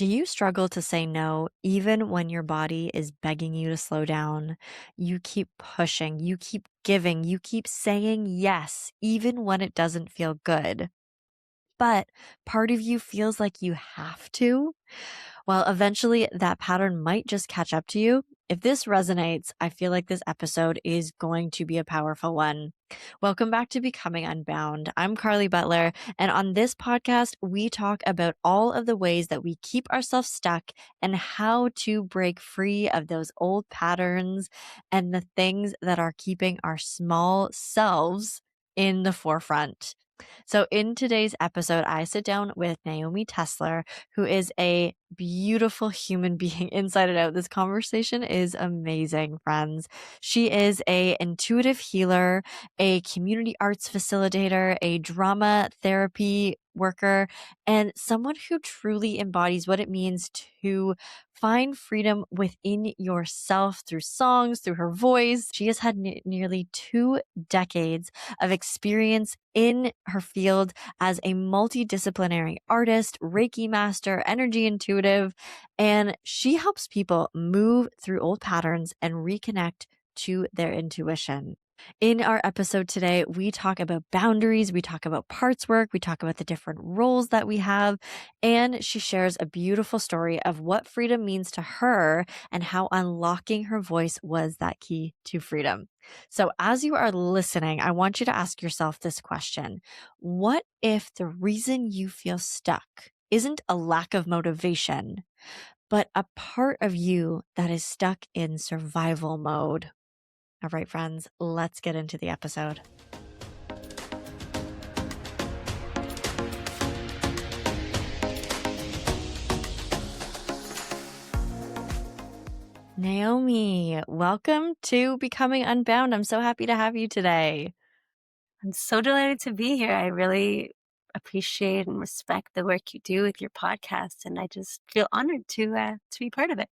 Do you struggle to say no even when your body is begging you to slow down? You keep pushing, you keep giving, you keep saying yes, even when it doesn't feel good. But part of you feels like you have to. Well, eventually that pattern might just catch up to you. If this resonates, I feel like this episode is going to be a powerful one. Welcome back to Becoming Unbound. I'm Carly Butler, and on this podcast, we talk about all of the ways that we keep ourselves stuck and how to break free of those old patterns and the things that are keeping our small selves in the forefront. So, in today's episode, I sit down with Naomi Tessler, who is a beautiful human being inside and out. This conversation is amazing, friends. She is a intuitive healer, a community arts facilitator, a drama therapy worker, and someone who truly embodies what it means to find freedom within yourself through songs, through her voice. She has had nearly 2 decades of experience in her field as a multidisciplinary artist, Reiki master, energy intuitive, and she helps people move through old patterns and reconnect to their intuition. In our episode today, we talk about boundaries, we talk about parts work, we talk about the different roles that we have, and she shares a beautiful story of what freedom means to her and how unlocking her voice was that key to freedom. So, as you are listening, I want you to ask yourself this question. What if the reason you feel stuck isn't a lack of motivation, but a part of you that is stuck in survival mode? All right, friends, let's get into the episode. Naomi, welcome to Becoming Unbound. I'm so happy to have you today. I'm so delighted to be here. I really appreciate and respect the work you do with your podcast, and I just feel honored to be part of it.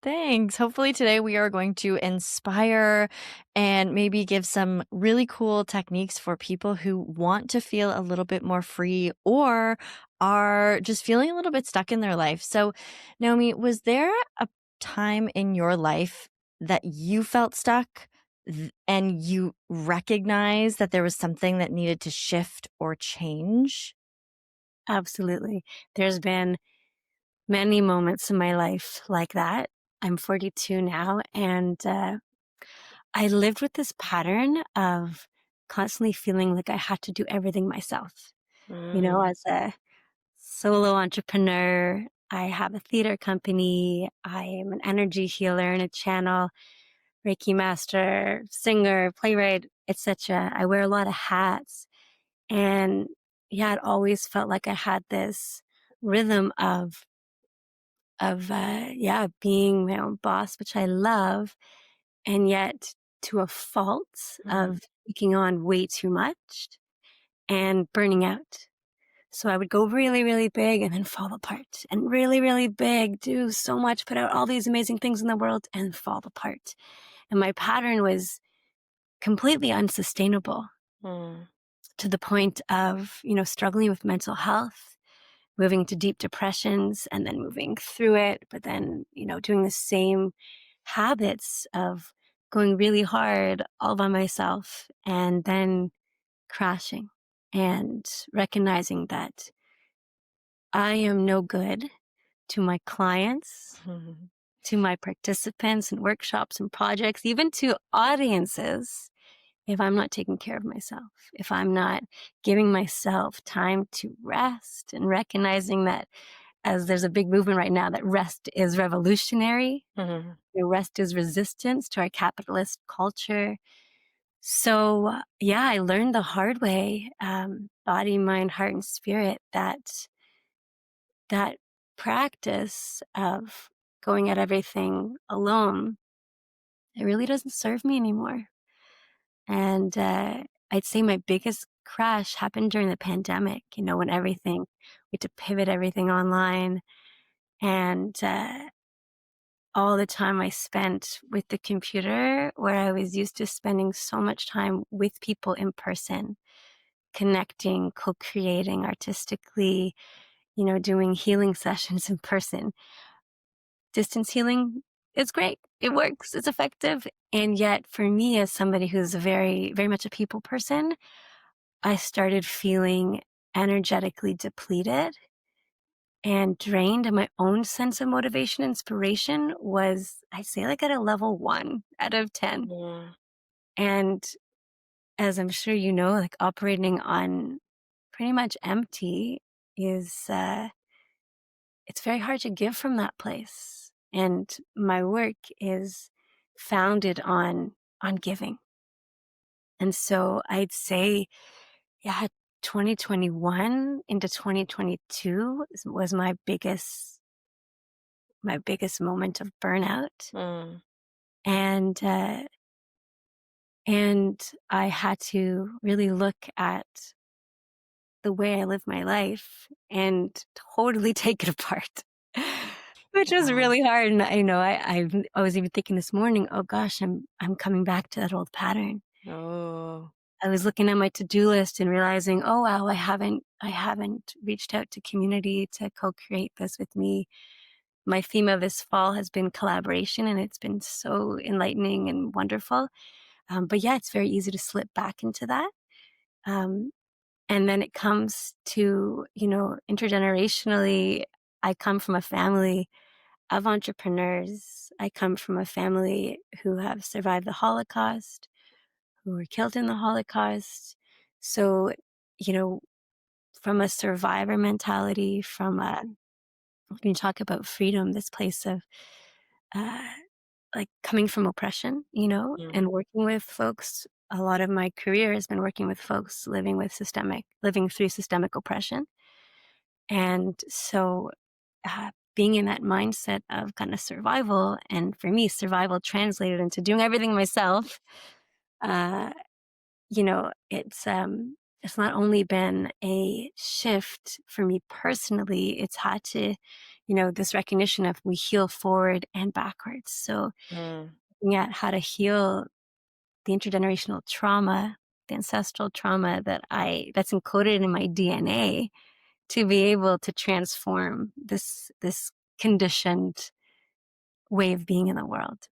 Thanks. Hopefully, today we are going to inspire and maybe give some really cool techniques for people who want to feel a little bit more free or are just feeling a little bit stuck in their life. So, Naomi, was there a time in your life that you felt stuck and you recognized that there was something that needed to shift or change? Absolutely. There's been many moments in my life like that. I'm 42 now, and I lived with this pattern of constantly feeling like I had to do everything myself. Mm. As a solo entrepreneur, I have a theater company, I am an energy healer and a channel, Reiki master, singer, playwright, etc. I wear a lot of hats. And yeah, it always felt like I had this rhythm of being my own boss, which I love, and yet to a fault Mhm. of taking on way too much and burning out. So I would go really, really big and then fall apart, and really, really big, do so much, put out all these amazing things in the world and fall apart. And my pattern was completely unsustainable Mm. to the point of, struggling with mental health, moving to deep depressions and then moving through it, but then, doing the same habits of going really hard all by myself and then crashing and recognizing that I am no good to my clients, to my participants and workshops and projects, even to audiences, if I'm not taking care of myself, if I'm not giving myself time to rest and recognizing that, as there's a big movement right now, that rest is revolutionary, Mhm. rest is resistance to our capitalist culture. So yeah, I learned the hard way, body, mind, heart, and spirit, that practice of going at everything alone, it really doesn't serve me anymore. And I'd say my biggest crash happened during the pandemic, when we had to pivot everything online. And all the time I spent with the computer, where I was used to spending so much time with people in person, connecting, co-creating artistically, doing healing sessions in person. Distance healing is great. It works. It's effective. And yet for me, as somebody who's very, very much a people person, I started feeling energetically depleted and drained, and my own sense of motivation, inspiration was, I'd say, like at a level 1 out of 10. Mm. And as I'm sure you know, like operating on pretty much empty is, it's very hard to give from that place. And my work is founded on giving. And so I'd say, yeah, 2021 into 2022 was my biggest moment of burnout. Mm. And, and I had to really look at the way I live my life and totally take it apart, which was Yeah. really hard. And I know I was even thinking this morning, oh gosh, I'm coming back to that old pattern. Oh. I was looking at my to-do list and realizing, oh wow, I haven't reached out to community to co-create this with me. My theme of this fall has been collaboration, and it's been so enlightening and wonderful. But yeah, it's very easy to slip back into that. Um, and then it comes to, intergenerationally, I come from a family of entrepreneurs. I come from a family who have survived the Holocaust, who were killed in the Holocaust. So, you know, from a survivor mentality, when you talk about freedom, this place of uh, like coming from oppression, Mm. and working with folks. A lot of my career has been working with folks living through systemic oppression. And so, being in that mindset of kind of survival, and for me, survival translated into doing everything myself. Uh, it's not only been a shift for me personally, it's had to, this recognition of we heal forward and backwards. So Mm. looking at how to heal the intergenerational trauma, the ancestral trauma that's encoded in my DNA to be able to transform this conditioned way of being in the world.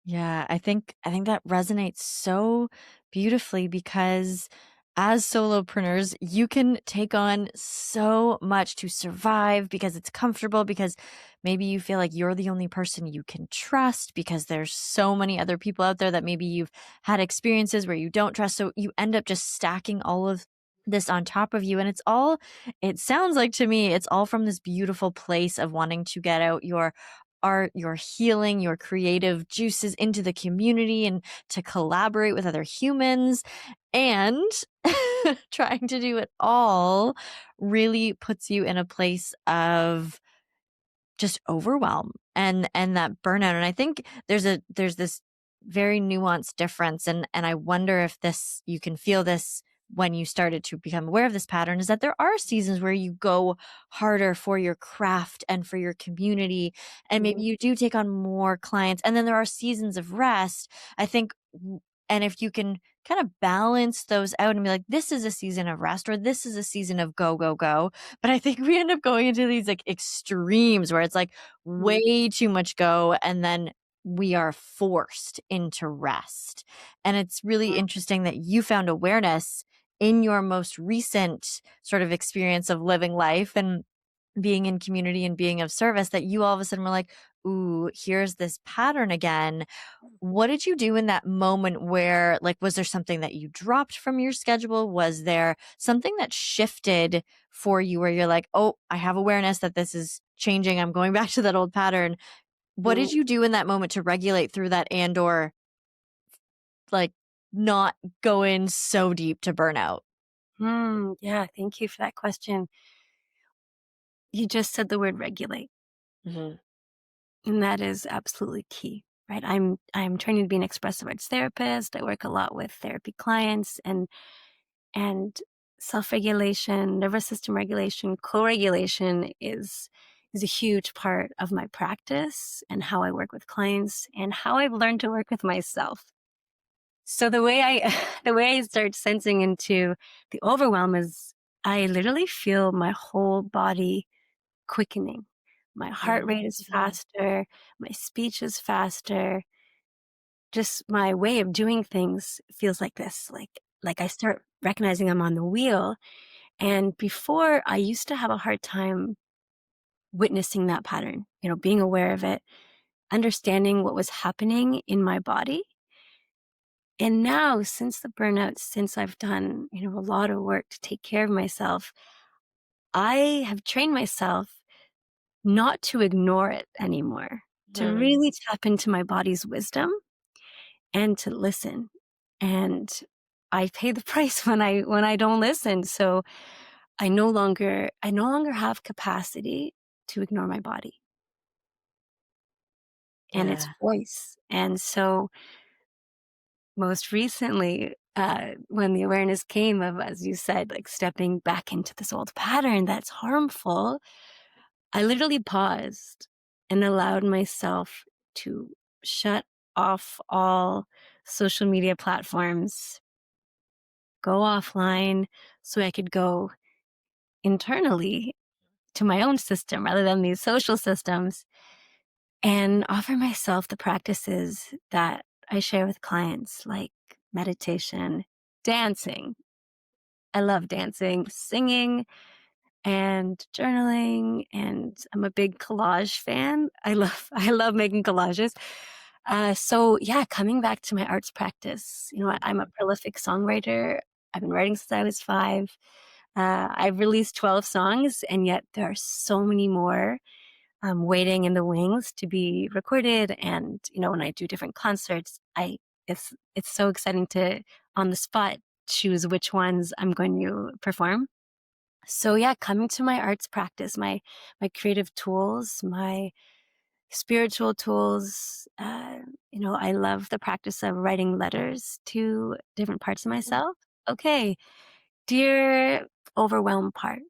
Yeah, I think that resonates so beautifully because as solopreneurs, you can take on so much to survive because it's comfortable, because maybe you feel like you're the only person you can trust because there's so many other people out there that maybe you've had experiences where you don't trust. So you end up just stacking all of this on top of you. And it sounds like to me, it's all from this beautiful place of wanting to get out your art, your healing, your creative juices into the community and to collaborate with other humans. And trying to do it all really puts you in a place of just overwhelm and that burnout. And I think there's this very nuanced difference. And I wonder if this you can feel this when you started to become aware of this pattern, is that there are seasons where you go harder for your craft and for your community, and maybe Mhm. you do take on more clients, and then there are seasons of rest. I think and if you can kind of balance those out and be like, this is a season of rest or this is a season of go, go, go. But I think we end up going into these like extremes where it's like Mhm. way too much go, and then we are forced into rest. And it's really interesting that you found awareness in your most recent sort of experience of living life and being in community and being of service, that you all of a sudden were like, ooh, here's this pattern again. What did you do in that moment where, like, was there something that you dropped from your schedule? Was there something that shifted for you where you're like, oh, I have awareness that this is changing. I'm going back to that old pattern. What did Mhm. you do in that moment to regulate through that and or like not go in so deep to burnout? Yeah, thank you for that question. You just said the word regulate, Mhm. and that is absolutely key, right? I'm training to be an expressive arts therapist. I work a lot with therapy clients, and self-regulation, nervous system regulation, co-regulation is a huge part of my practice and how I work with clients and how I've learned to work with myself. So the way I the way I start sensing into the overwhelm is I literally feel my whole body quickening. My heart rate is Mhm. faster, my speech is faster, just my way of doing things feels like this, like I start recognizing I'm on the wheel, and before I used to have a hard time witnessing that pattern, being aware of it, understanding what was happening in my body. And now, since the burnout, since I've done, a lot of work to take care of myself, I have trained myself not to ignore it anymore, to Mhm. really tap into my body's wisdom and to listen. And I pay the price when I don't listen. So I no longer have capacity to ignore my body and its Yeah. voice. And so most recently, when the awareness came of, as you said, like stepping back into this old pattern that's harmful, I literally paused and allowed myself to shut off all social media platforms, go offline so I could go internally to my own system rather than these social systems and offer myself the practices that I share with clients, like meditation, dancing. I love dancing, singing, and journaling, and I'm a big collage fan. I love making collages. So yeah, coming back to my arts practice, I'm a prolific songwriter. I've been writing since I was 5. I've released 12 songs, and yet there are so many more waiting in the wings to be recorded. And when I do different concerts, I it's so exciting to on the spot choose which ones I'm going to perform. So yeah, coming to my arts practice, my creative tools, my spiritual tools. I love the practice of writing letters to different parts of myself. Okay, dear overwhelmed part,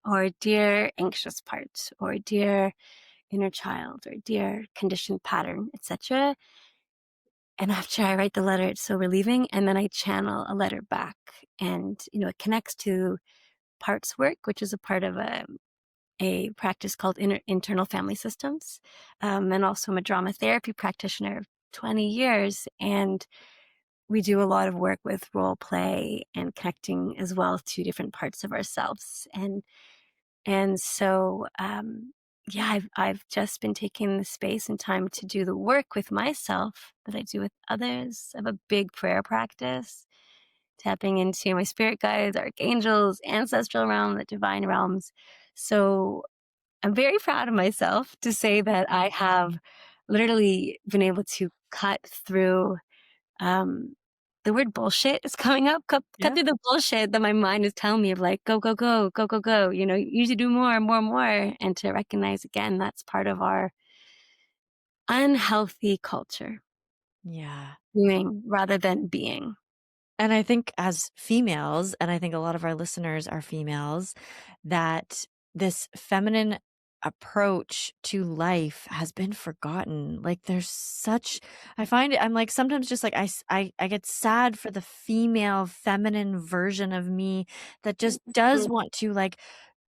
or dear anxious part, or dear inner child, or dear conditioned pattern, etc. And after I write the letter, it's so relieving. And then I channel a letter back, and it connects to parts work, which is a part of a practice called internal family systems. And also, I'm a drama therapy practitioner of 20 years. And we do a lot of work with role play and connecting as well to different parts of ourselves. And so, yeah, I've just been taking the space and time to do the work with myself that I do with others. I have a big prayer practice, tapping into my spirit guides, archangels, ancestral realm, the divine realms. So I'm very proud of myself to say that I have literally been able to cut through um, the word bullshit is coming up. Cut Yeah. through the bullshit that my mind is telling me of, like, go, go, go, go, go, go. You need to do more, more, more. And to recognize again, that's part of our unhealthy culture, Yeah. doing rather than being. And I think as females, and I think a lot of our listeners are females, that this feminine approach to life has been forgotten. Like there's such I find it I'm like sometimes just like I get sad for the female feminine version of me that just does Mm, want to like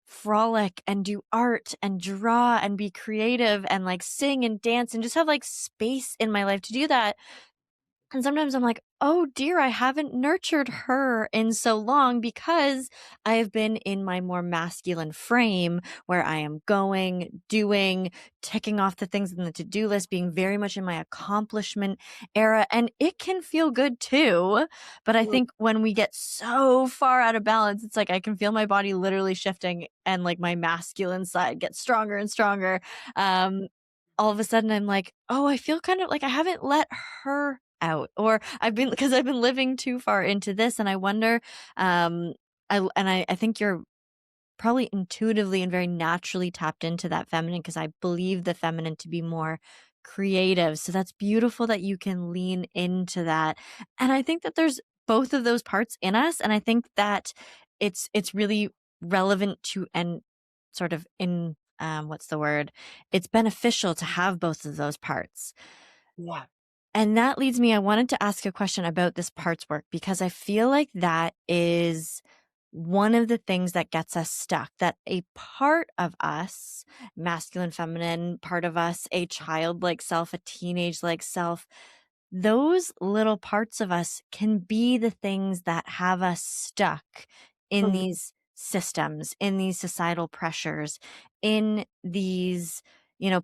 frolic and do art and draw and be creative and like sing and dance and just have like space in my life to do that. And sometimes I'm like, "Oh dear, I haven't nurtured her in so long because I have been in my more masculine frame where I am going, doing, ticking off the things in the to-do list, being very much in my accomplishment era, and it can feel good too. But I mm, think when we get so far out of balance, it's like I can feel my body literally shifting and like my masculine side gets stronger and stronger. Um, all of a sudden I'm like, "Oh, I feel kind of like I haven't let her out," or I've been living too far into this, and I wonder, um, I think you're probably intuitively and very naturally tapped into that feminine because I believe the feminine to be more creative. So that's beautiful that you can lean into that. And I think that there's both of those parts in us. And I think that it's really relevant to and sort of in what's the word? It's beneficial to have both of those parts. yeah. And that leads me, I wanted to ask a question about this parts work because I feel like that is one of the things that gets us stuck, that a part of us, masculine, feminine, part of us, a childlike self, a teenage like self, those little parts of us can be the things that have us stuck in Mm. these systems, in these societal pressures, in these,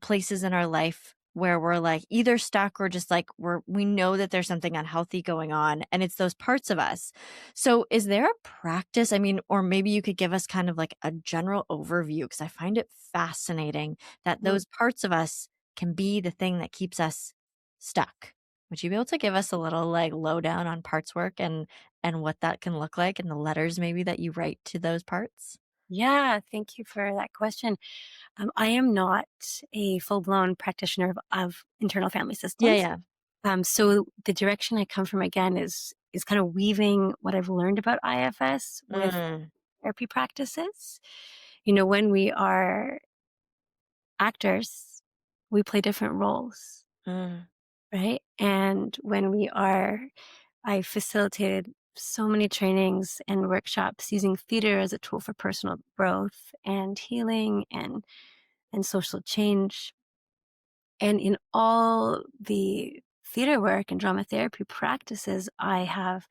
places in our life where we're like either stuck or just like we know that there's something unhealthy going on, and it's those parts of us. So is there a practice? I mean, or maybe you could give us kind of like a general overview, because I find it fascinating that Mm. those parts of us can be the thing that keeps us stuck. Would you be able to give us a little like lowdown on parts work and what that can look like, and the letters maybe that you write to those parts? Yeah, thank you for that question. I am not a full-blown practitioner of internal family Yeah, systems. yeah. So the direction I come from again is kind of weaving what I've learned about IFS with Mm, therapy practices. When we are actors, we play different roles, mm, right? And when we are, I facilitated so many trainings and workshops using theater as a tool for personal growth and healing and social change. And in all the theater work and drama therapy practices I have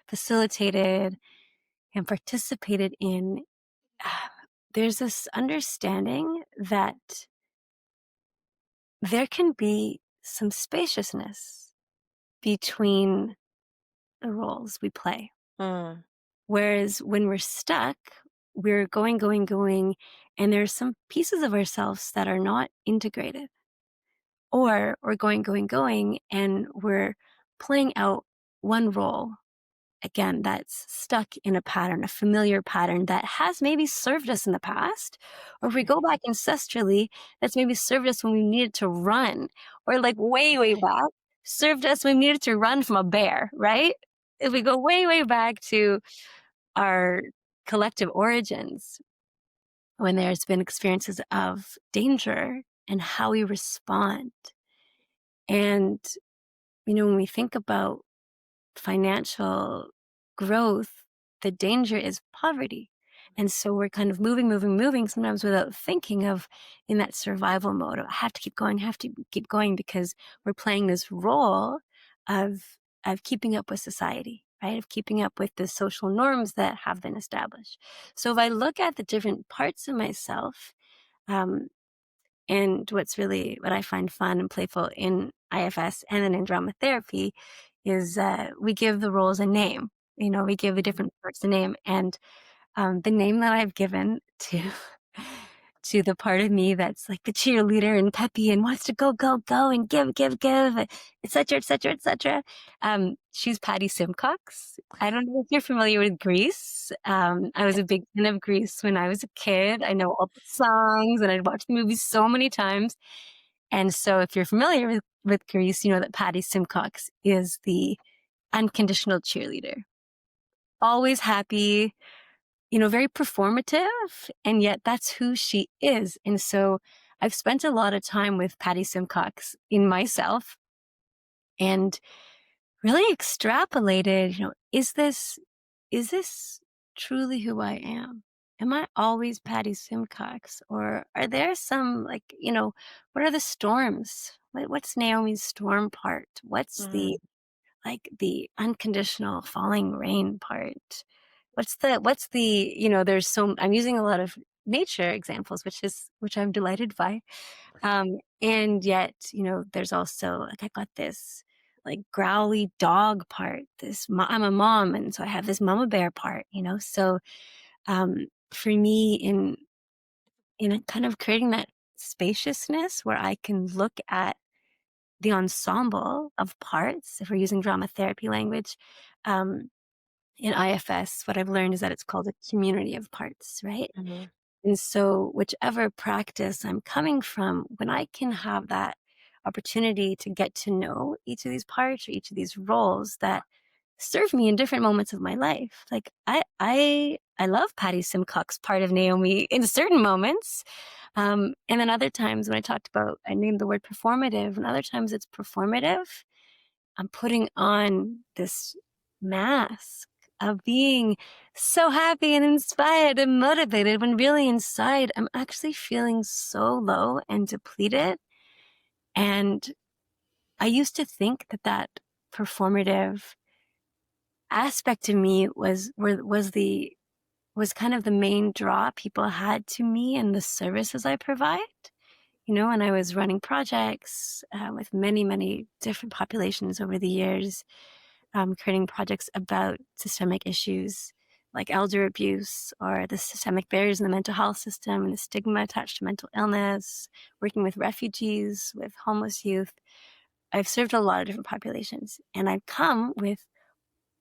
facilitated and participated in, there's this understanding that there can be some spaciousness between the roles we play. mm, Whereas when we're stuck, we're going, going, going, and there's some pieces of ourselves that are not integrated. Or we're going, going, going, and we're playing out one role again that's stuck in a pattern, a familiar pattern that has maybe served us in the past. Or if we go back ancestrally, that's maybe served us when we needed to run, or like way, way back, served us when we needed to run from a bear, right? If we go way, way back to our collective origins, when there's been experiences of danger and how we respond. And, when we think about financial growth, the danger is poverty. And so we're kind of moving, moving, moving, sometimes without thinking of in that survival mode of I have to keep going, have to keep going because we're playing this role of keeping up with society, right? Of keeping up with the social norms that have been established. So if I look at the different parts of myself, um, and what I find fun and playful in IFS and then in drama therapy is we give the roles a name. We give the different parts a name. And the name that I've given to to the part of me that's like the cheerleader and peppy and wants to go, go, go and give, give, give, et cetera, et cetera, et cetera. She's Patty Simcox. I don't know if you're familiar with Grease. I was a big fan of Grease when I was a kid. I know all the songs and I'd watched the movie so many times. And so if you're familiar with Grease, you know that Patty Simcox is the unconditional cheerleader. Always happy, very performative, and yet that's who she is. And so I've spent a lot of time with Patty Simcox in myself and really extrapolated, is this truly who I am? Am I always Patty Simcox? Or are there some like, what are the storms? What's Naomi's storm part? What's mm. the unconditional falling rain part? There's I'm using a lot of nature examples, which I'm delighted by. And yet, there's also like I got this like growly dog part. I'm a mom, and so I have this mama bear part, So for me in a kind of creating that spaciousness where I can look at the ensemble of parts, if we're using drama therapy language, um, in IFS, what I've learned is that it's called a community of parts, right? Mhm. And so, whichever practice I'm coming from, when I can have that opportunity to get to know each of these parts or each of these roles that serve me in different moments of my life, like I love Patty Simcox part of Naomi in certain moments, and then other times when I named the word performative, and other times it's performative. I'm putting on this mask of being so happy and inspired and motivated when really inside I'm actually feeling so low and depleted. And I used to think that that performative aspect of me was kind of the main draw people had to me and the services I provide. You know, and I was running projects with many, many different populations over the years, creating projects about systemic issues like elder abuse or the systemic barriers in the mental health system and the stigma attached to mental illness, working with refugees, with homeless youth. I've served a lot of different populations, and I've come with,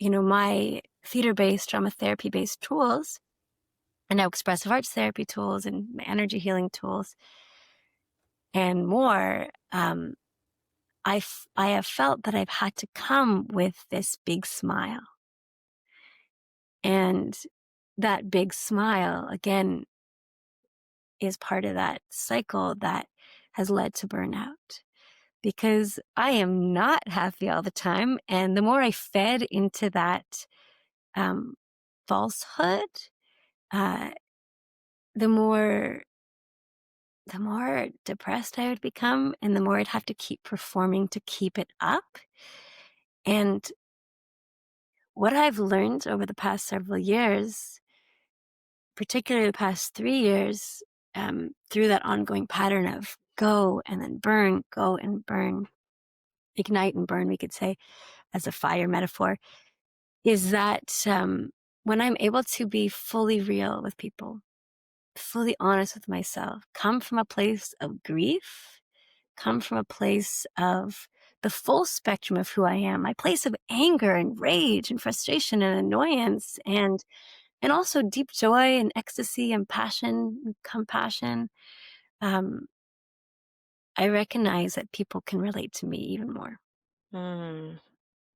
my theater-based, drama therapy-based tools, and now expressive arts therapy tools and energy healing tools and more. I have felt that I've had to come with this big smile. And that big smile, again, is part of that cycle that has led to burnout because I am not happy all the time. And the more I fed into that um, falsehood, uh, the more the more depressed I would become, and the more I'd have to keep performing to keep it up. And what I've learned over the past several years, particularly the past 3 years, through that ongoing pattern of go and then burn, go and burn, ignite and burn, we could say, as a fire metaphor, is that when I'm able to be fully real with people, fully honest with myself, come from a place of grief, come from a place of the full spectrum of who I am, my place of anger and rage and frustration and annoyance and also deep joy and ecstasy and passion and compassion. Um, I recognize that people can relate to me even more Mm.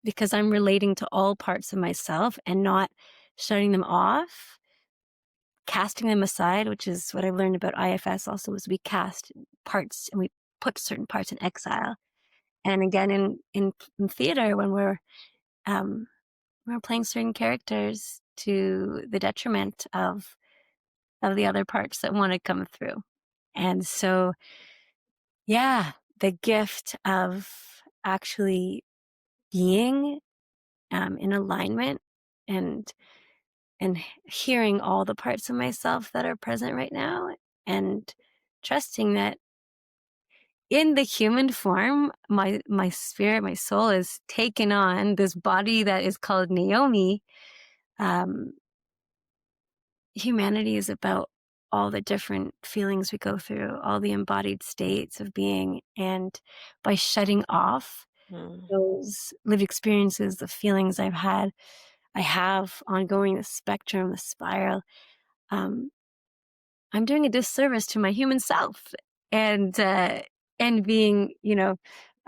because I'm relating to all parts of myself and not shutting them off, casting them aside, which is what I've learned about IFS also is we cast parts and we put certain parts in exile. And again, in theater, um, we're playing certain characters to the detriment of the other parts that want to come through. And so, yeah, the gift of actually being in alignment and hearing all the parts of myself that are present right now and trusting that in the human form, my spirit, my soul is taken on this body that is called Naomi. Um, Humanity is about all the different feelings we go through, all the embodied states of being. And by shutting off Mm. those lived experiences, the feelings I have ongoing, the spectrum, the spiral, um, I'm doing a disservice to my human self and being,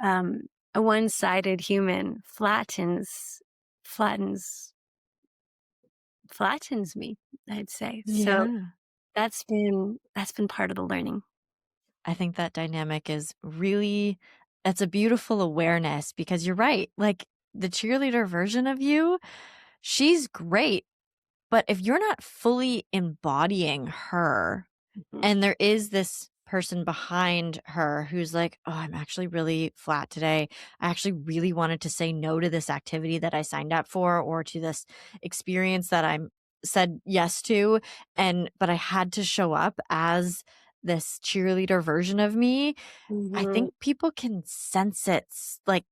um, a one-sided human flattens, flattens me, I'd say. So Yeah. that's been part of the learning. I think that dynamic is really it's a beautiful awareness because you're right. Like the cheerleader version of you, she's great, but if you're not fully embodying her Mhm. and there is this person behind her who's like, "Oh, I'm actually really flat today. I actually really wanted to say no to this activity that I signed up for or to this experience that I'm said yes to but I had to show up as this cheerleader version of me." I Mhm. think people can sense it. Like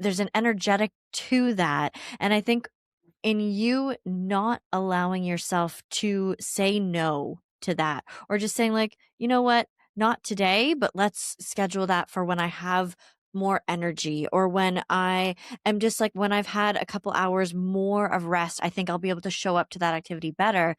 there's an energetic to that. And I think in you not allowing yourself to say no to that or just saying like, "You know what? Not today, but let's schedule that for when I have more energy or when I am just like when I've had a couple hours more of rest, I think I'll be able to show up to that activity better."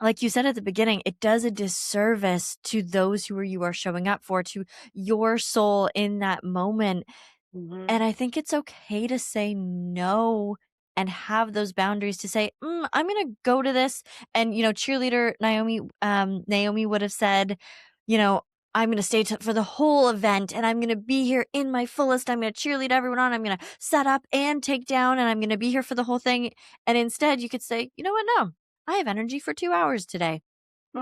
Like you said at the beginning, it does a disservice to those who you are showing up for, to your soul in that moment. Mhm. And I think it's okay to say no and have those boundaries to say, I'm going to go to this. And, cheerleader Naomi would have said, you know, I'm going to stay for the whole event and I'm going to be here in my fullest. I'm going to cheerlead everyone on. I'm going to set up and take down and I'm going to be here for the whole thing. And instead you could say, you know what? No, I have energy for 2 hours today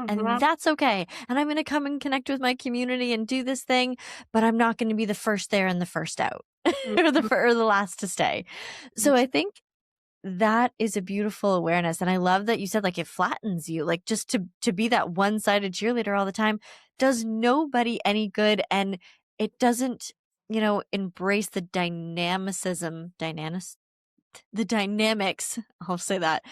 and Mhm. that's okay. And I'm going to come and connect with my community and do this thing, but I'm not going to be the first there and the first out Mhm. or the last to stay. So I think that is a beautiful awareness, and I love that you said, like, it flattens you, like, just to be that one-sided cheerleader all the time does nobody any good, and it doesn't, embrace the the dynamics, I'll say that,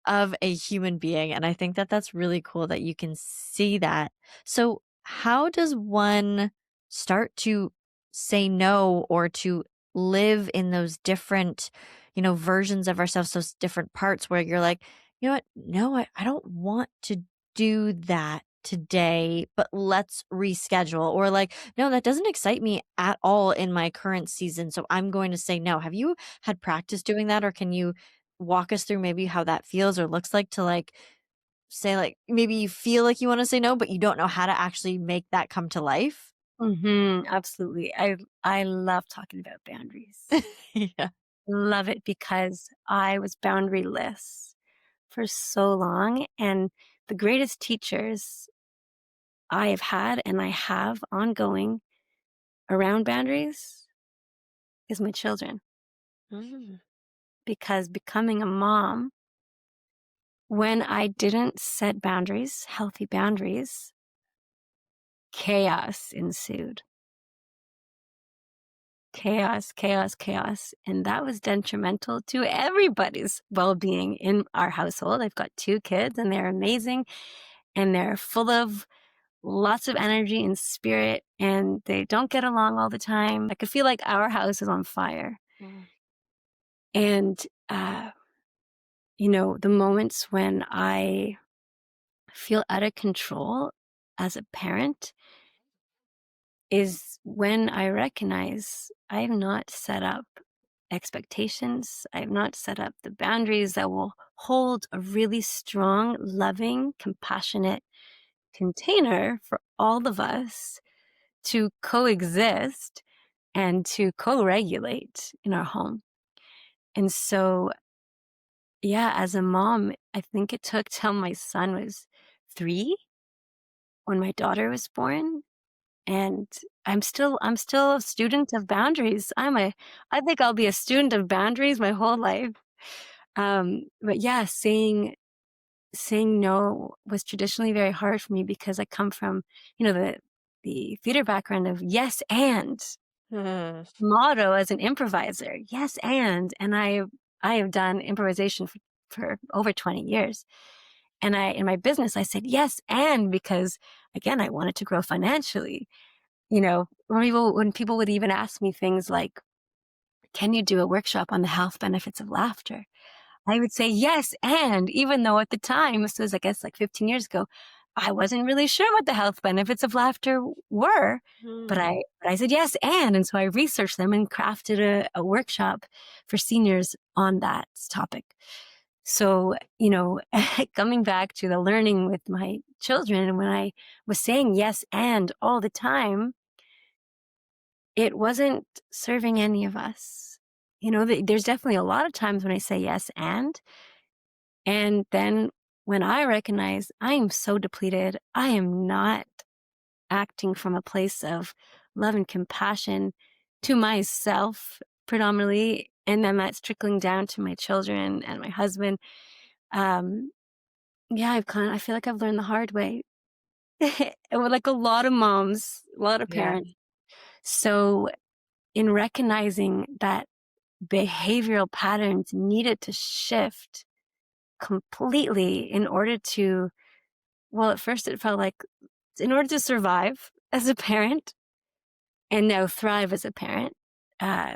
of a human being. And I think that that's really cool that you can see that. So, how does one start to say no or to live in those different, versions of ourselves, those different parts where you're like, you know what? No, I don't want to do that today, but let's reschedule. Or like, no, that doesn't excite me at all in my current season. So I'm going to say no. Have you had practice doing that, or can you walk us through maybe how that feels or looks like to like say like maybe you feel like you want to say no but you don't know how to actually make that come to life? Absolutely. I love talking about boundaries. Yeah. Love it because I was boundaryless for so long, and the greatest teachers I have had and I have ongoing around boundaries is my children. Mm. Because becoming a mom, when I didn't set boundaries, healthy boundaries, chaos ensued. Chaos, chaos, chaos. And that was detrimental to everybody's well being in our household. I've got 2 kids and they're amazing and they're full of lots of energy and spirit and they don't get along all the time. I could feel like our house is on fire. Mm. And, uh, the moments when I feel out of control as a parent is when I recognize I have not set up expectations. I have not set up the boundaries that will hold a really strong, loving, compassionate container for all of us to coexist and to co regulate in our home. And so, yeah, as a mom, I think it took till my son was 3 when my daughter was born. And I'm still a student of boundaries. I think I'll be a student of boundaries my whole life. But yeah, saying no was traditionally very hard for me because I come from, the theater background of yes and Mm. motto as an improviser. Yes and I have done improvisation for over 20 years. And in my business I said yes and because again I wanted to grow financially. When people would even ask me things like, "Can you do a workshop on the health benefits of laughter?" I would say, "Yes, and," even though at the time, this was, I guess, like 15 years ago, I wasn't really sure what the health benefits of laughter were, but Mm. I said, "Yes, and," so I researched them and crafted a workshop for seniors on that topic. So, coming back to the learning with my children, when I was saying yes and all the time, it wasn't serving any of us. There's definitely a lot of times when I say yes and then when I recognize I am so depleted, I am not acting from a place of love and compassion to myself predominantly, and then that's trickling down to my children and my husband. Um, yeah, I feel like I've learned the hard way. Like a lot of moms, a lot of Yeah. parents. So in recognizing that behavioral patterns needed to shift completely in order to, well, at first it felt like in order to survive as a parent and now thrive as a parent,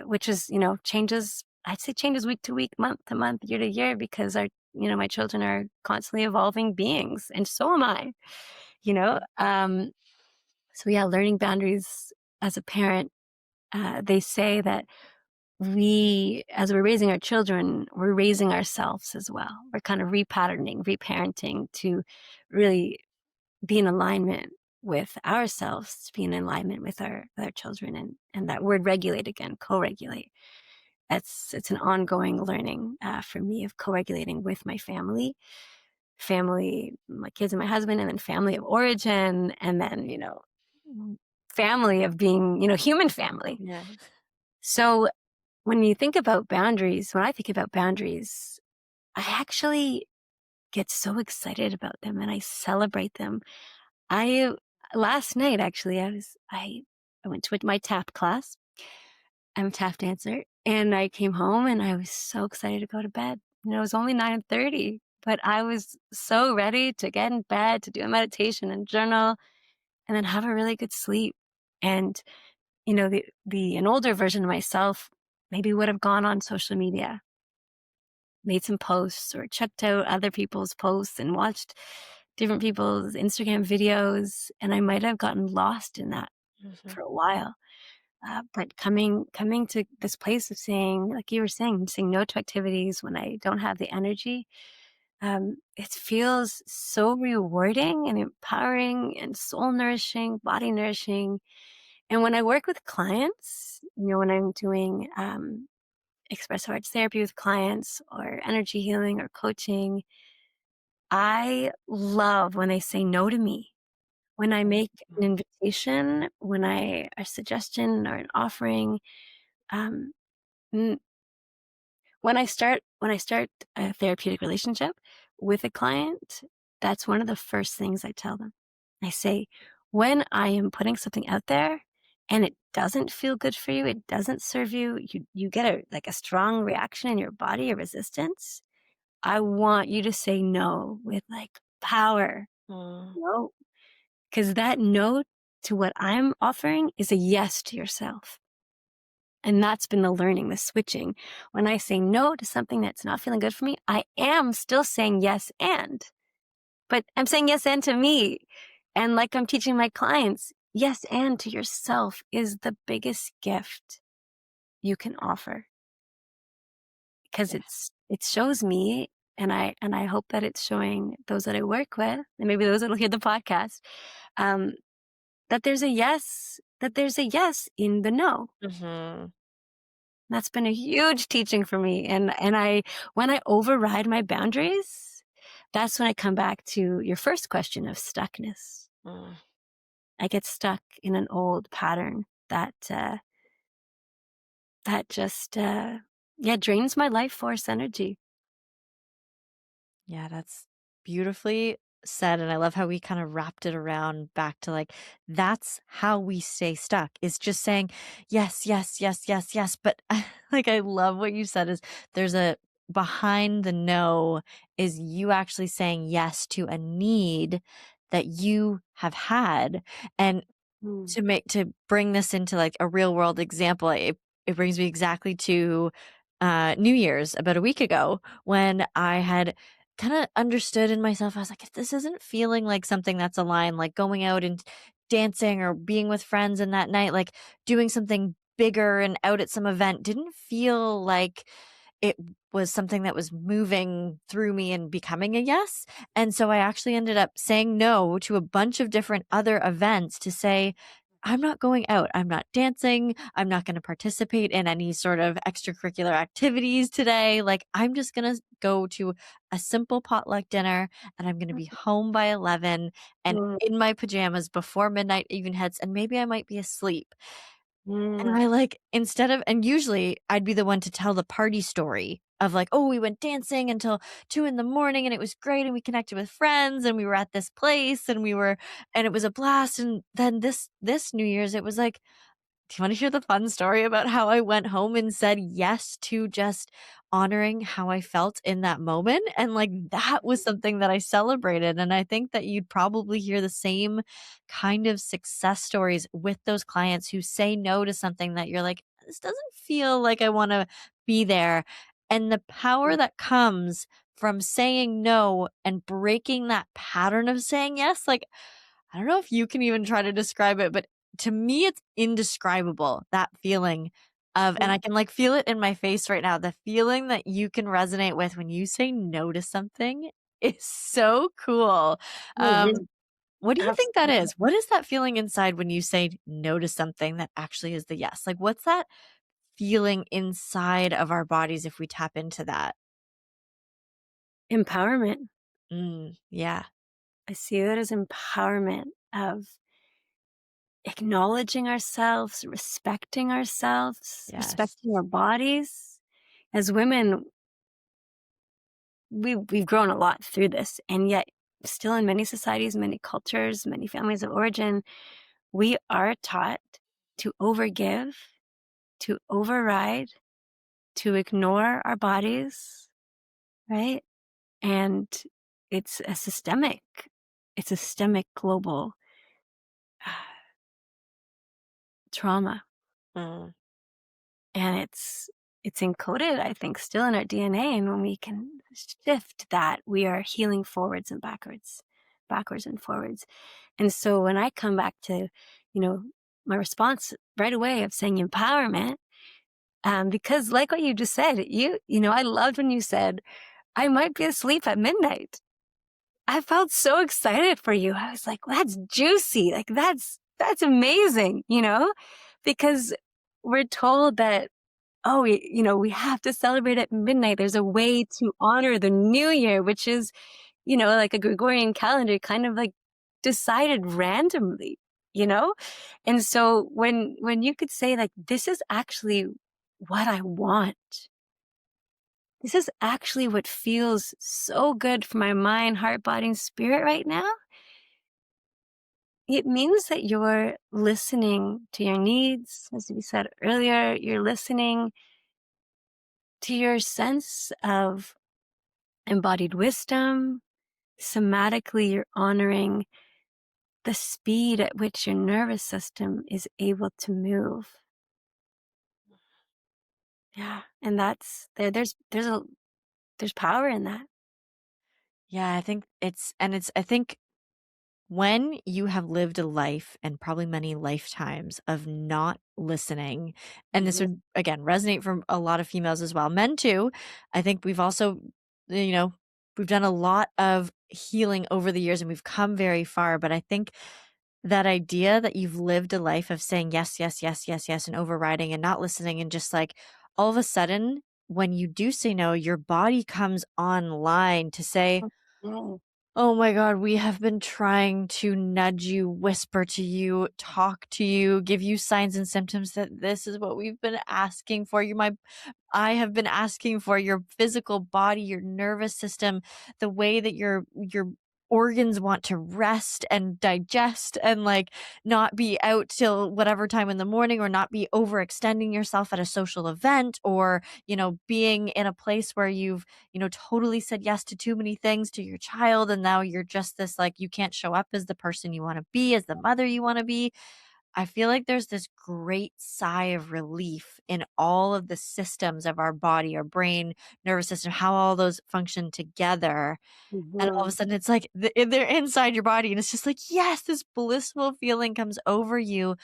which is, changes, I'd say changes week to week, month to month, year to year, because my children are constantly evolving beings and so am I, you know? So yeah, learning boundaries as a parent, they say that as we're raising our children, we're raising ourselves as well. We're kind of repatterning, reparenting to really be in alignment with ourselves to be in alignment with our children, and that word regulate again, co-regulate. It's an ongoing learning for me of co-regulating with my family, my kids and my husband, and then family of origin, and then, family of being, human family. Yeah. So when you think about boundaries, when I think about boundaries, I actually get so excited about them and I celebrate them. I last night actually I went to my tap class. I'm a tap dancer, and I came home and I was so excited to go to bed. It was only 9:30, but I was so ready to get in bed, to do a meditation and journal, and then have a really good sleep. And, the an older version of myself maybe would have gone on social media, made some posts or checked out other people's posts and watched different people's Instagram videos, and I might have gotten lost in that Mhm. for a while. But coming to this place of saying, like you were saying no to activities when I don't have the energy, it feels so rewarding and empowering and soul nourishing, body nourishing. And when I work with clients, when I'm doing expressive arts therapy with clients or energy healing or coaching, I love when they say no to me. When I make an Mhm. invitation, when a suggestion or an offering, um, n- when I start a therapeutic relationship with a client, that's one of the first things I tell them. I say, when I am putting something out there and it doesn't feel good for you, it doesn't serve you, you get a strong reaction in your body, a resistance. I want you to say no with power. Mm. No, because that no to what I'm offering is a yes to yourself. And that's been the learning, the switching. When I say no to something that's not feeling good for me, I am still saying yes but I'm saying yes and to me. And like I'm teaching my clients, yes and to yourself is the biggest gift you can offer because Yeah. it shows me, and I hope that it's showing those that I work with and maybe those that'll hear the podcast, um, that there's a yes in the no. Mhm. That's been a huge teaching for me, and when I override my boundaries, that's when I come back to your first question of stuckness. Mm. I get stuck in an old pattern that just, yeah, drains my life force energy. Yeah, that's beautifully said, and I love how we kind of wrapped it around back to, like, that's how we stay stuck, is just saying, "Yes, yes, yes, yes, yes," but, like, I love what you said is there's a behind the no is you actually saying yes to a need that you have had, and Mm, to bring this into, like, a real world example, it brings me exactly to, New Year's about a week ago when I had kinda understood in myself, I was like, "If this isn't feeling like something that's aligned, like going out and dancing or being with friends in that night, like, doing something bigger and out at some event didn't feel like it was something that was moving through me and becoming a yes." And so I actually ended up saying no to a bunch of different other events to say, I'm not going out. I'm not dancing. I'm not going to participate in any sort of extracurricular activities today. Like, I'm just going to go to a simple potluck dinner and I'm going to be home by 11 and mm, in my pajamas before midnight even hits. And maybe I might be asleep. And mm, I like, instead of, and usually I'd be the one to tell the party story of like, oh, we went dancing until 2 in the morning and it was great. And we connected with friends and we were at this place and it was a blast. And then this New Year's, it was like, do you want to hear the fun story about how I went home and said yes to just honoring how I felt in that moment? And like that was something that I celebrated. And I think that you'd probably hear the same kind of success stories with those clients who say no to something that you're like, this doesn't feel like I want to be there. And the power that comes from saying no and breaking that pattern of saying yes, like, I don't know if you can even try to describe it, but to me, it's indescribable, that feeling of, and I can like feel it in my face right now. The feeling that you can resonate with when you say no to something is so cool. mm. It Um, is. What do you think that Absolutely. is? What is that feeling inside when you say no to something that actually is the yes? Like, what's that feeling inside of our bodies if we tap into that? Empowerment. Yeah. I see that as empowerment of acknowledging ourselves, Yes. respecting our bodies. As women, we've grown a lot through this, and yet still in many societies, many cultures, many families of origin, we are taught to overgive, to override, to ignore our bodies, right? And it's a systemic global trauma. Mm. And it's encoded, I think, still in our DNA. And when we can shift that, we are healing forwards and backwards and forwards. And so when I come back to, you know, my response right away of saying empowerment, because like what you just said, I loved when you said, I might be asleep at midnight. I felt so excited for you. I was like, well, that's juicy. Like that's amazing, because we're told that, oh, we have to celebrate at midnight. There's a way to honor the new year, which is, like a Gregorian calendar kind of like decided randomly, you know? And so when you could say like, this is actually what I want. This is actually what feels so good for my mind, heart, body, and spirit right now. It means that you're listening to your needs. As we said earlier, you're listening to your sense of embodied wisdom. Somatically, you're honoring the speed at which your nervous system is able to move. Yeah. And that's there's power in that. Yeah, I think I think when you have lived a life and probably many lifetimes of not listening, and this Mhm. would again resonate from a lot of females as well, men too. I think we've also, you know, we've done a lot of healing over the years and we've come very far. But I think that idea that you've lived a life of saying yes, yes, yes, yes, yes, and overriding and not listening, and just like all of a sudden, when you do say no, your body comes online to say, Mhm. oh my God, we have been trying to nudge you, whisper to you, talk to you, give you signs and symptoms that this is what we've been asking for. I have been asking for your physical body, your nervous system, the way that your organs want to rest and digest and like not be out till whatever time in the morning or not be overextending yourself at a social event or, being in a place where you've, totally said yes to too many things to your child and now you're just this like you can't show up as the person you want to be, as the mother you want to be. I feel like there's this great sigh of relief in all of the systems of our body, our brain, nervous system, how all those function together. And all of a Mhm. sudden, it's like they're inside your body, and it's just like, yes, this blissful feeling comes over you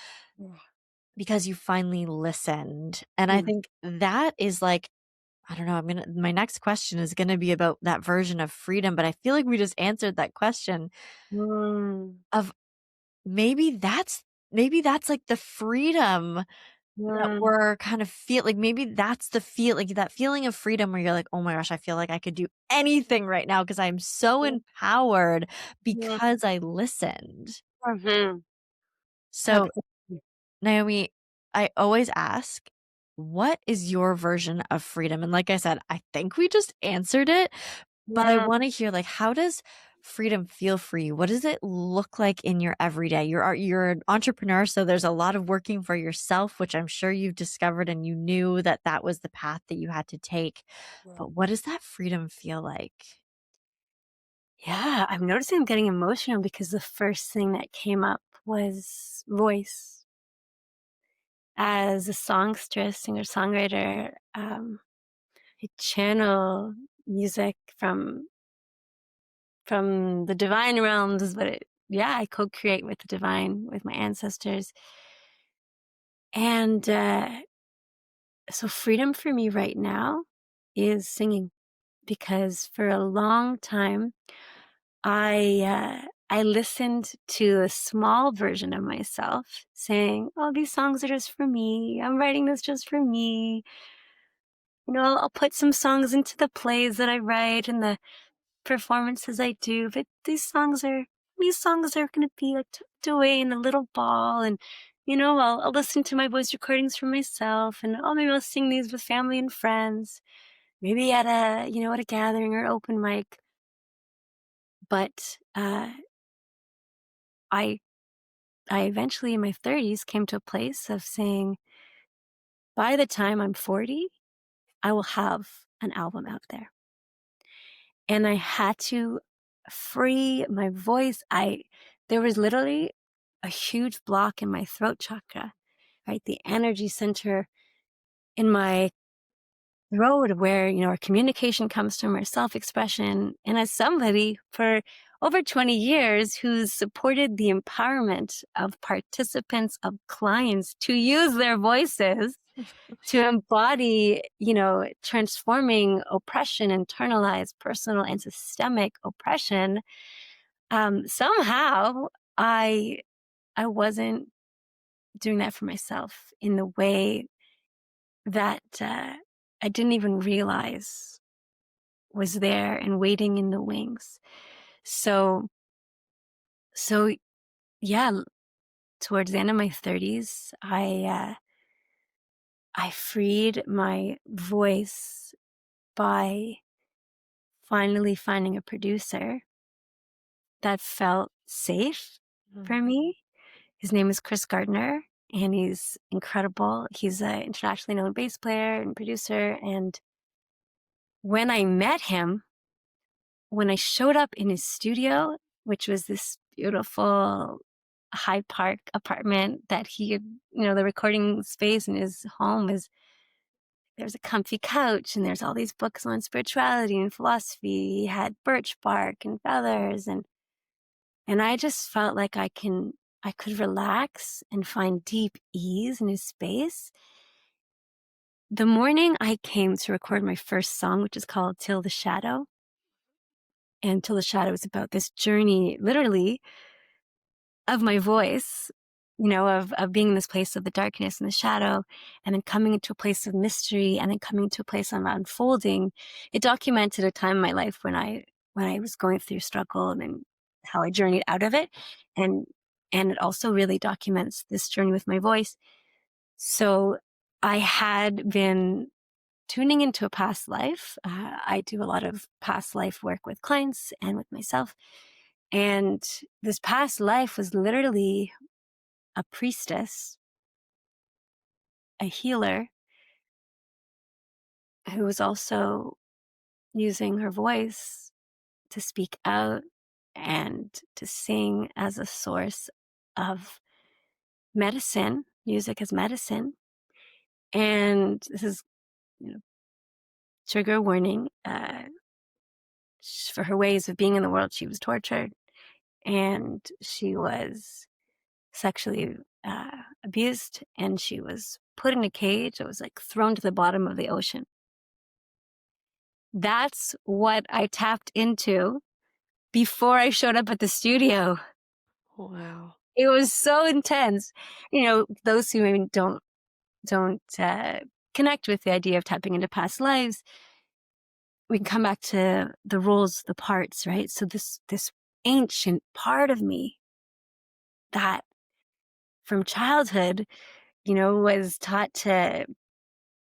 because you finally listened. And I Mhm. think that is like, I don't know. My next question is going to be about that version of freedom, but I feel like we just answered that question Mm. of maybe that's like the freedom that Mm. we're kind of like maybe that's the like that feeling of freedom where you're like, "Oh my gosh, I feel like I could do anything right now because I'm so empowered Mhm. because I listened." Mhm. So, Absolutely. Naomi, I always ask, what is your version of freedom? And like I said, I think we just answered it, but I Mm. wanna hear, like, how does freedom feel for you? What does it look like in your everyday? You're an entrepreneur, so there's a lot of working for yourself, which I'm sure you've discovered and you knew that that was the path that you had to take. But what does that freedom feel like? Yeah, I'm noticing I'm getting emotional because the first thing that came up was voice. As a songstress, singer-songwriter, I channel music from the divine realms, but I co-create with the divine, with my ancestors. And so freedom for me right now is singing because for a long time I listened to a small version of myself saying, oh, these songs are just for me. I'm writing this just for me. I'll put some songs into the plays that I write and the performances I do, but these songs are going to be like tucked away in a little ball. And, I'll listen to my voice recordings for myself, and maybe I'll sing these with family and friends, maybe at a gathering or open mic. But, I I eventually in my 30s came to a place of saying, by the time I'm 40, I will have an album out there. And I had to free my voice. There was literally a huge block in my throat chakra, right? The energy center in my throat where, our communication comes from, our self-expression. And as somebody for over 20 years who's supported the empowerment of participants, of clients to use their voices to embody, transforming oppression, internalized, personal, and systemic oppression, somehow I I wasn't doing that for myself in the way that I didn't even realize was there and waiting in the wings. So, so yeah, towards the end of my 30s, I freed my voice by finally finding a producer that felt safe for Mhm. me. His name is Chris Gardner, and he's incredible. He's an internationally known bass player and producer. And when I met him, when I showed up in his studio, which was this beautiful Hyde Park apartment that he had, the recording space in his home was, there's a comfy couch and there's all these books on spirituality and philosophy. He had birch bark and feathers, and I just felt like I could relax and find deep ease in his space. The morning I came to record my first song, which is called Till the Shadow, and Till the Shadow is about this journey, literally, of my voice, of being in this place of the darkness and the shadow, and then coming into a place of mystery, and then coming to a place of unfolding. It documented a time in my life when I was going through struggle and then how I journeyed out of it. And and it also really documents this journey with my voice. So I had been tuning into a past life. I do a lot of past life work with clients and with myself. And this past life was literally a priestess, a healer who was also using her voice to speak out and to sing as a source of medicine, music as medicine. And this is, you know, trigger warning. For her ways of being in the world, she was tortured and she was sexually abused, and she was put in a cage. It was like thrown to the bottom of the ocean. That's what I tapped into before I showed up at the studio. Wow. It was so intense. Those who maybe don't connect with the idea of tapping into past lives, we can come back to the roles, the parts, right? So this ancient part of me that from childhood, was taught to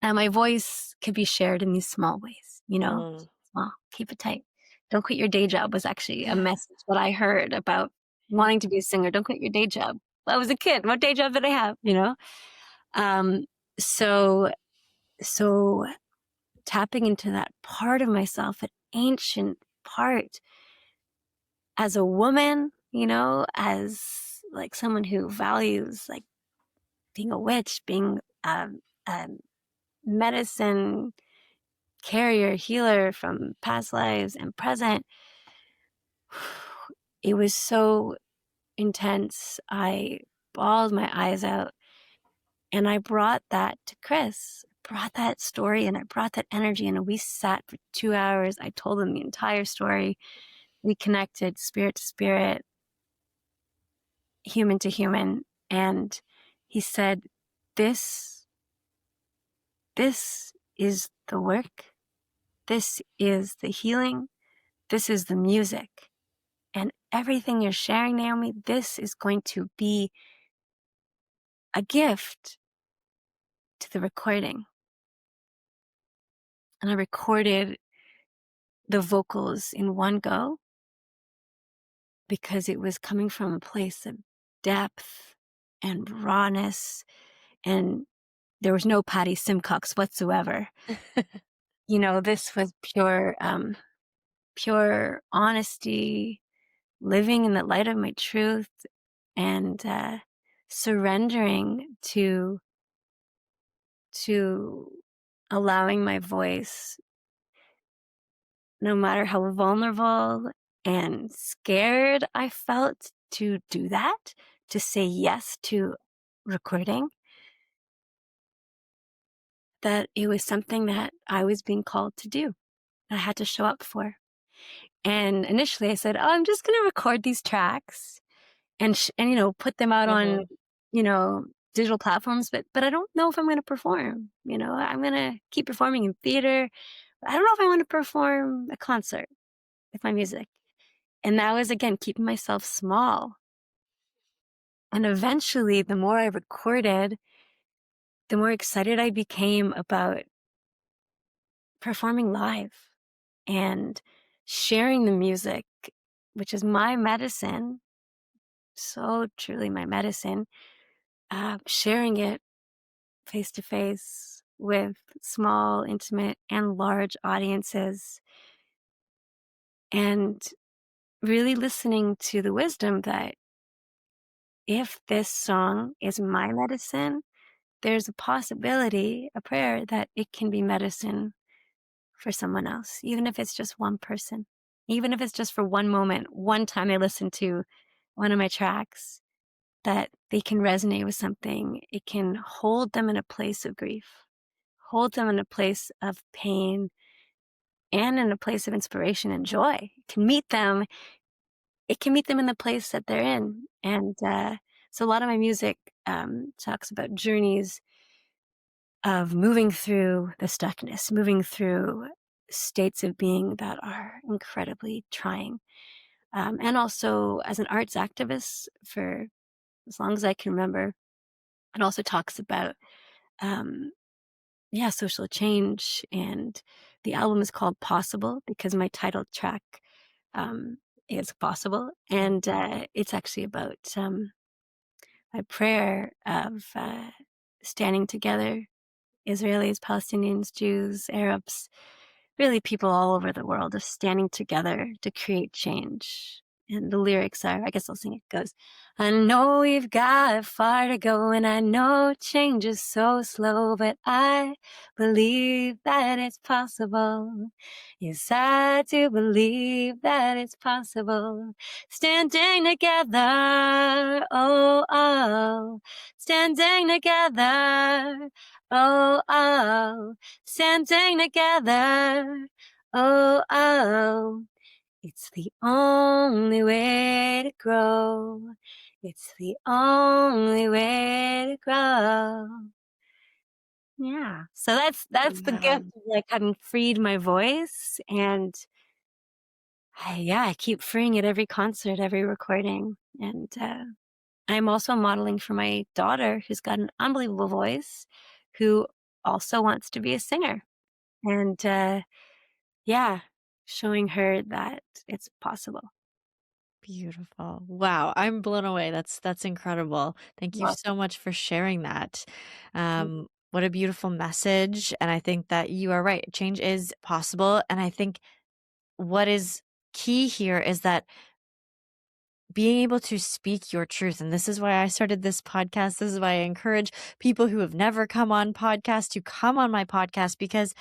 my voice could be shared in these small ways, Mm. small, keep it tight. Don't quit your day job was actually a message that I heard about wanting to be a singer. Don't quit your day job. I was a kid. What day job did I have? Um, so, so tapping into that part of myself, an ancient part as a woman, as like someone who values like being a witch, being a medicine carrier, healer from past lives and present. It was so intense. I bawled my eyes out, and I brought that to Chris. I brought that story and I brought that energy, and we sat for 2 hours. I told him the entire story. We connected spirit to spirit. human to human. And he said, this, this is the work. This is the healing. This is the music. And everything you're sharing, Naomi, this is going to be a gift to the recording. And I recorded the vocals in one go because it was coming from a place of depth and rawness, and there was no Patty Simcox whatsoever. This was pure honesty, living in the light of my truth, and surrendering to allowing my voice, no matter how vulnerable and scared I felt to do that, to say yes to recording, that it was something that I was being called to do. I had to show up for. And initially I said, oh, I'm just going to record these tracks and put them out on, Mhm. you know, digital platforms, but I don't know if I'm going to perform. I'm going to keep performing in theater. I don't know if I want to perform a concert with my music. And that was, again, keeping myself small. And eventually, the more I recorded, the more excited I became about performing live and sharing the music, which is my medicine, so truly my medicine, sharing it face to face with small, intimate, and large audiences, and really listening to the wisdom that if this song is my medicine, there's a possibility, a prayer, that it can be medicine for someone else, even if it's just one person, even if it's just for one moment, one time they listen to one of my tracks, that they can resonate with something. It can hold them in a place of grief, hold them in a place of pain, and in a place of inspiration and joy. It can meet them in the place that they're in. And so a lot of my music talks about journeys of moving through the stuckness, moving through states of being that are incredibly trying. And also, as an arts activist for as long as I can remember, it also talks about, um, social change. And the album is called Possible because my title track um, is Possible. And it's actually about a prayer of standing together, Israelis, Palestinians, Jews, Arabs, really people all over the world, of standing together to create change. And the lyrics are, I guess I'll sing it, goes, I know we've got far to go, and I know change is so slow, but I believe that it's possible. Yes, I do believe that it's possible. Standing together, oh, oh, standing together, oh, oh, standing together, oh, oh. It's the only way to grow. It's the only way to grow. Yeah. So that's the gift Wow. of, like, having freed my voice. And I keep freeing it every concert, every recording. And I'm also modeling for my daughter, who's got an unbelievable voice, who also wants to be a singer. And yeah, showing her that it's possible. Beautiful. Wow, I'm blown away. That's incredible. Thank you Well, so much for sharing that. What a beautiful message. And I think that you are right. Change is possible. And I think what is key here is that being able to speak your truth. And this is why I started this podcast. This is why I encourage people who have never come on podcast to come on my podcast, because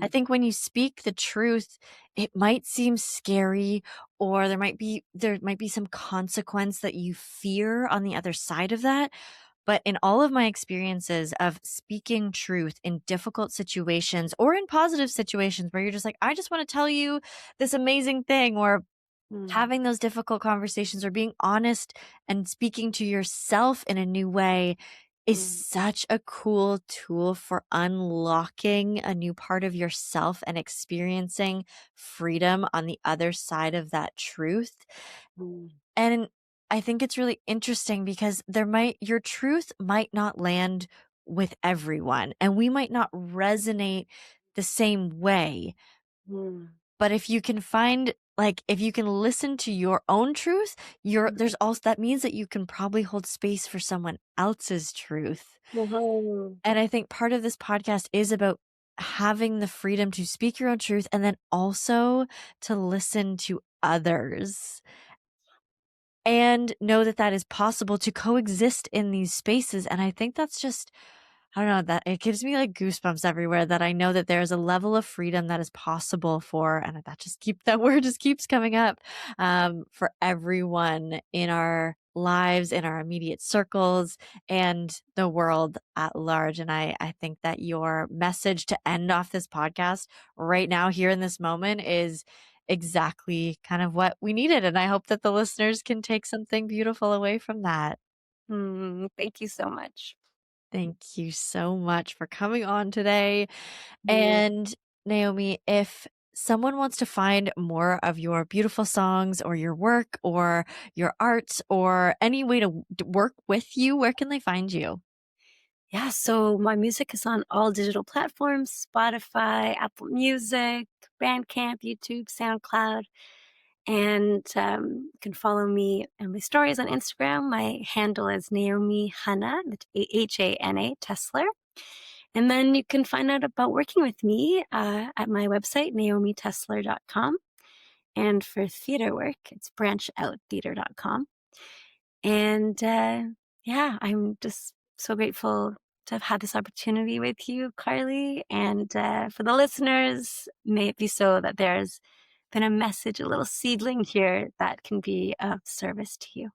I mm, think when you speak the truth, it might seem scary, or there might be some consequence that you fear on the other side of that. But in all of my experiences of speaking truth in difficult situations or in positive situations where you're just like, I just want to tell you this amazing thing, or Mm, having those difficult conversations or being honest and speaking to yourself in a new way is mm, such a cool tool for unlocking a new part of yourself and experiencing freedom on the other side of that truth. mm, And I think it's really interesting because your truth might not land with everyone and we might not resonate the same way. mm, But if you can if you can listen to your own truth, mhm, there's also that means that you can probably hold space for someone else's truth. mhm, And I think part of this podcast is about having the freedom to speak your own truth and then also to listen to others and know that that is possible to coexist in these spaces. And I think that's just, I don't know, that it gives me like goosebumps everywhere that I know that there's a level of freedom that is possible for, and that word just keeps coming up, for everyone in our lives, in our immediate circles, and the world at large. And I think that your message to end off this podcast right now, here in this moment, is exactly kind of what we needed. And I hope that the listeners can take something beautiful away from that. mm. Thank you so much. Thank you so much for coming on today. Mm. And Naomi, if someone wants to find more of your beautiful songs or your work or your art or any way to work with you, where can they find you? Yeah, so my music is on all digital platforms: Spotify, Apple Music, Bandcamp, YouTube, SoundCloud. And you can follow me and my stories on Instagram. My handle is Naomi Hana, that's Hana Tessler. And then you can find out about working with me at my website, naomitessler.com. And for theater work, it's branchouttheater.com. And yeah, I'm just so grateful to have had this opportunity with you, Carly. And for the listeners, may it be so that there's been a message, a little seedling here that can be of service to you.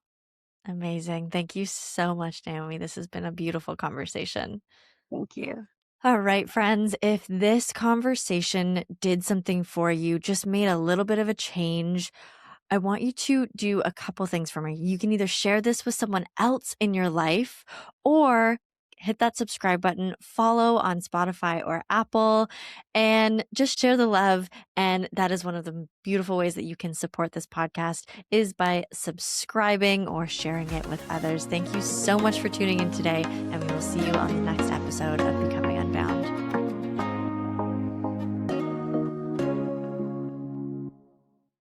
Amazing. Thank you so much, Naomi. This has been a beautiful conversation. Thank you. All right, friends, if this conversation did something for you, just made a little bit of a change, I want you to do a couple things for me. You can either share this with someone else in your life or hit that subscribe button, follow on Spotify or Apple, and just share the love. And that is one of the beautiful ways that you can support this podcast is by subscribing or sharing it with others. Thank you so much for tuning in today, and we will see you on the next episode of Becoming